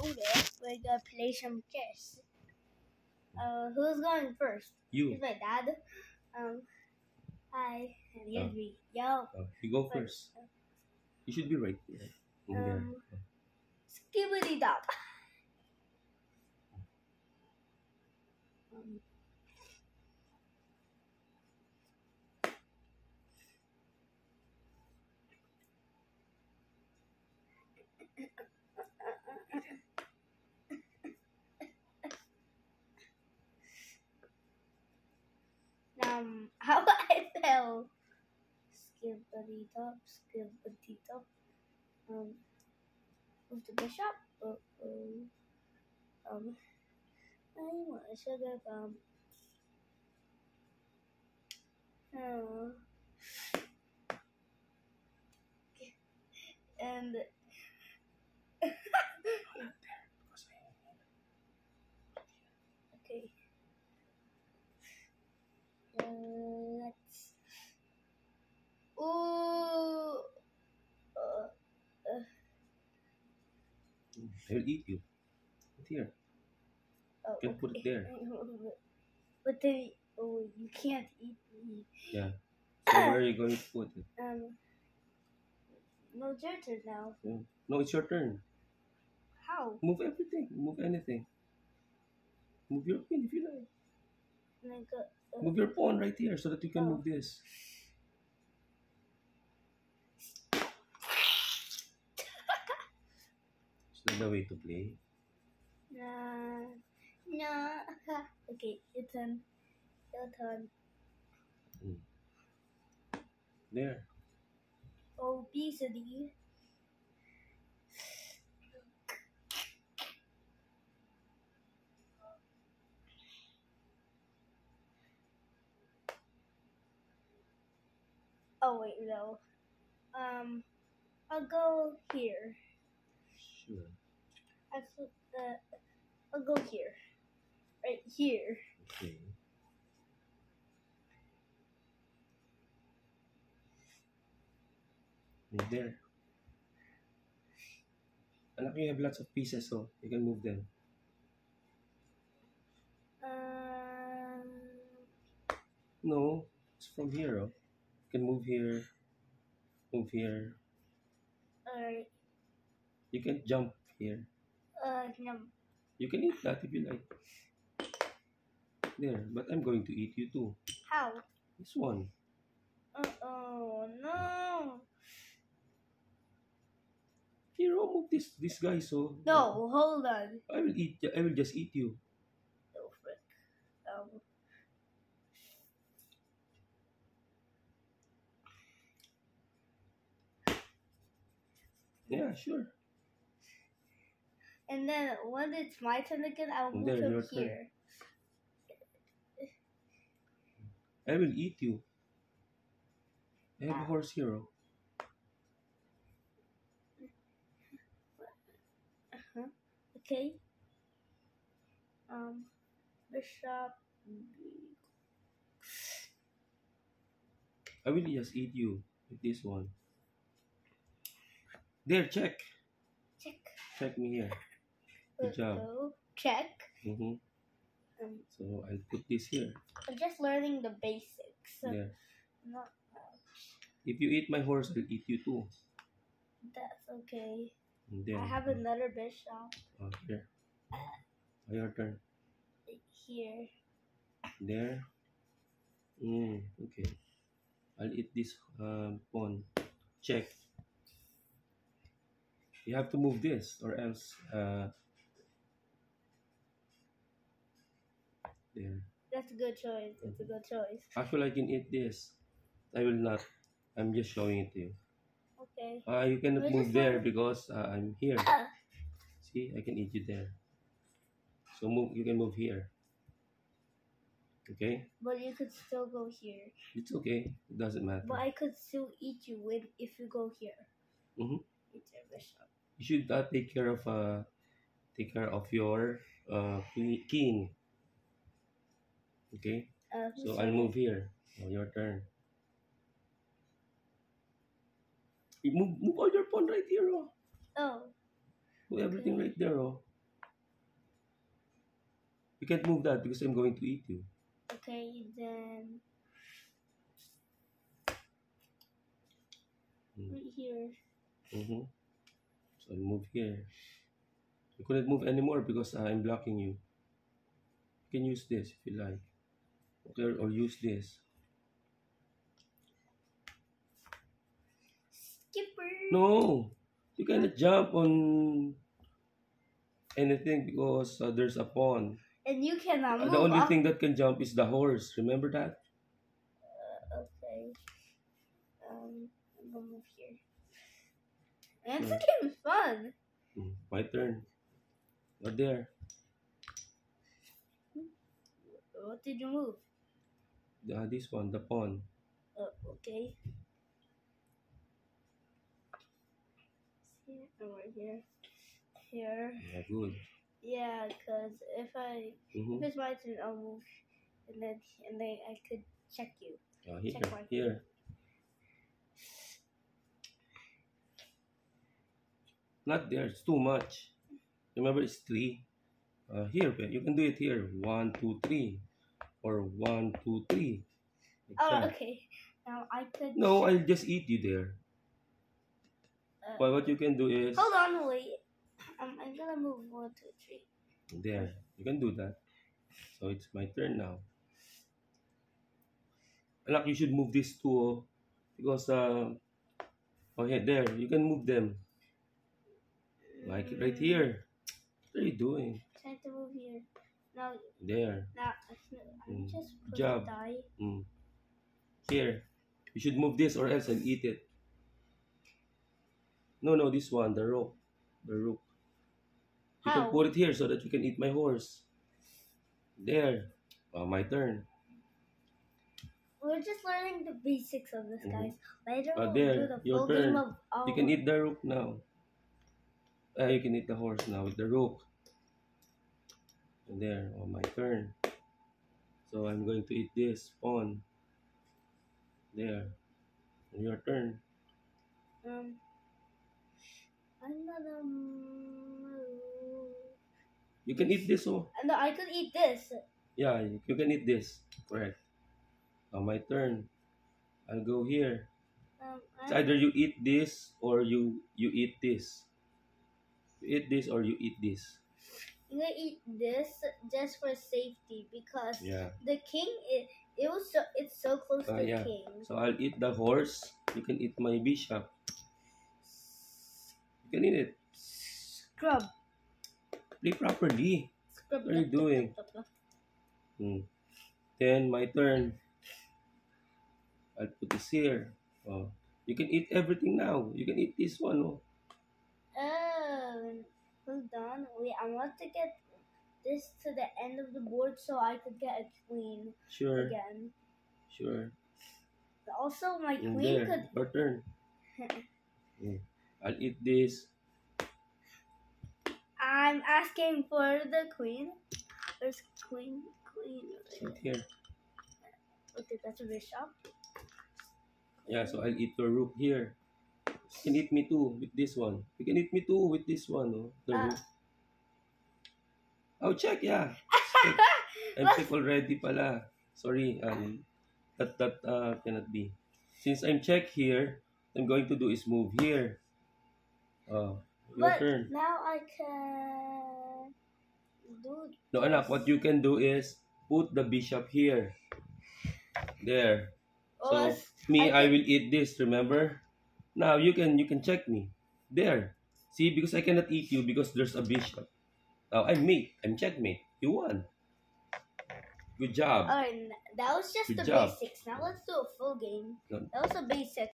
notice, we're gonna play some chess. Who's going first? You. It's my dad. Hi, and here's me. Yo. You go first. You should be right there. In there. Skibbity dop. How I fell. Skibbity dop, skibbity dop. With the bishop. I want a sugar bomb. And okay. Let's. Ooh. I will eat you. Put here. Oh, You can put it there. But then, you can't eat me. Yeah. So where are you going to put it? No, it's your turn now. Yeah. No, it's your turn. How? Move everything. Move anything. Move your queen if you like. Move your pawn right here so that you can move this. Is that the way to play? No. Okay, your turn. Your turn. There. Obesity. Oh wait, no. I'll go here. Sure. Actually, I'll go here. Right here. Okay. Move there. Anak, you have lots of pieces, so you can move them. No, it's from here. Oh. You can move here. Move here. Alright. You can jump here. No. You can eat that if you like. There, but I'm going to eat you too. How? This one. Oh no. Here, oh, move this guy. So. No, hold on. I will eat. I will just eat you. Oh frick. Yeah, sure. And then when it's my turn again, I'll move There, him your here. I will eat you. I have a horse here. Oh. Okay. Bishop. I will just eat you with this one. There, check. Check. Check me here. Good job. Check. So I'll put this here. I'm just learning the basics. There. Not If you eat my horse, I'll eat you too. That's okay. There. I have another bishop. Oh, here. Your turn. Here. There. Okay. I'll eat this pawn. Check. You have to move this or else there. That's a good choice. It's a good choice. Actually, I can eat this. I will not. I'm just showing it to you. Okay. You cannot move there because I'm here. See, I can eat you there. So move. You can move here. Okay. But you could still go here. It's okay. It doesn't matter. But I could still eat you if you go here. It's your bishop. You should take care of your king. Okay. So I'll move here. Your turn. You move all your pawn right here. Oh. Oh. Move everything right there. Oh. You can't move that because I'm going to eat you. Okay, then right here. So I'll move here. You couldn't move anymore because I'm blocking you. You can use this if you like. Okay, or use this. Skipper. No, you cannot jump on anything because there's a pawn. And you cannot move. The only thing that can jump is the horse. Remember that? Okay. I'm gonna move here. And it's getting fun. My turn. You're there. What did you move? This one, the pawn. Okay. Right here. Here. Yeah, good. Yeah, because if it's my turn, I'll move, and then I could check you. Here. Not there. It's too much. Remember, it's 3. Here, you can do it here. 1, 2, 3, or 1, 2, 3. Like okay. Now I could. No, I'll just eat you there. But what you can do is. Hold on, wait. I'm gonna move 1, 2, 3. There, you can do that. So it's my turn now. Like you should move this too, because okay, there you can move them. Like right here. What are you doing? Trying to move here. Now. There. Now I'm just put Job. die. Here, you should move this or else I'll eat it. No, this one, the rook. The rook. You can put it here so that you can eat my horse. There. My turn. We're just learning the basics of this, guys. Later we'll there, do the your full turn. game of all. You can eat the rook now. You can eat the horse now with the rook. And there, my turn. So I'm going to eat this pawn. There. And your turn. I'm gonna move. You can eat this, oh. No, I could eat this. Yeah, you can eat this. Correct. My turn. I'll go here. It's either you eat this or you eat this. You eat this or you eat this. I'm gonna eat this just for safety because the king it's so close to the king. So I'll eat the horse. You can eat my bishop. You can eat it. Scrub. Play properly. What are you doing? Then my turn. I'll put this here. You can eat everything now. You can eat this one. Hold on. Wait, I want to get this to the end of the board so I could get a queen. Sure. Again. Sure. Also, my queen there. Your turn. I'll eat this. I'm asking for the queen. There's queen. Right here. Okay, that's a bishop. Yeah, so I'll eat your rook here. You can eat me too with this one. You can eat me too with this one. The rook. Oh, check, yeah. I'm check already pala. Sorry, that cannot be. Since I'm check here, what I'm going to do is move here. Your turn. Now I can do. No, anak, what you can do is put the bishop here. There. So I will eat this, remember? Now you can check me. There. See, because I cannot eat you because there's a bishop. Now I'm mate. I'm checkmate. You won. Good job. Alright, that was just the basics. Now let's do a full game. That was the basics.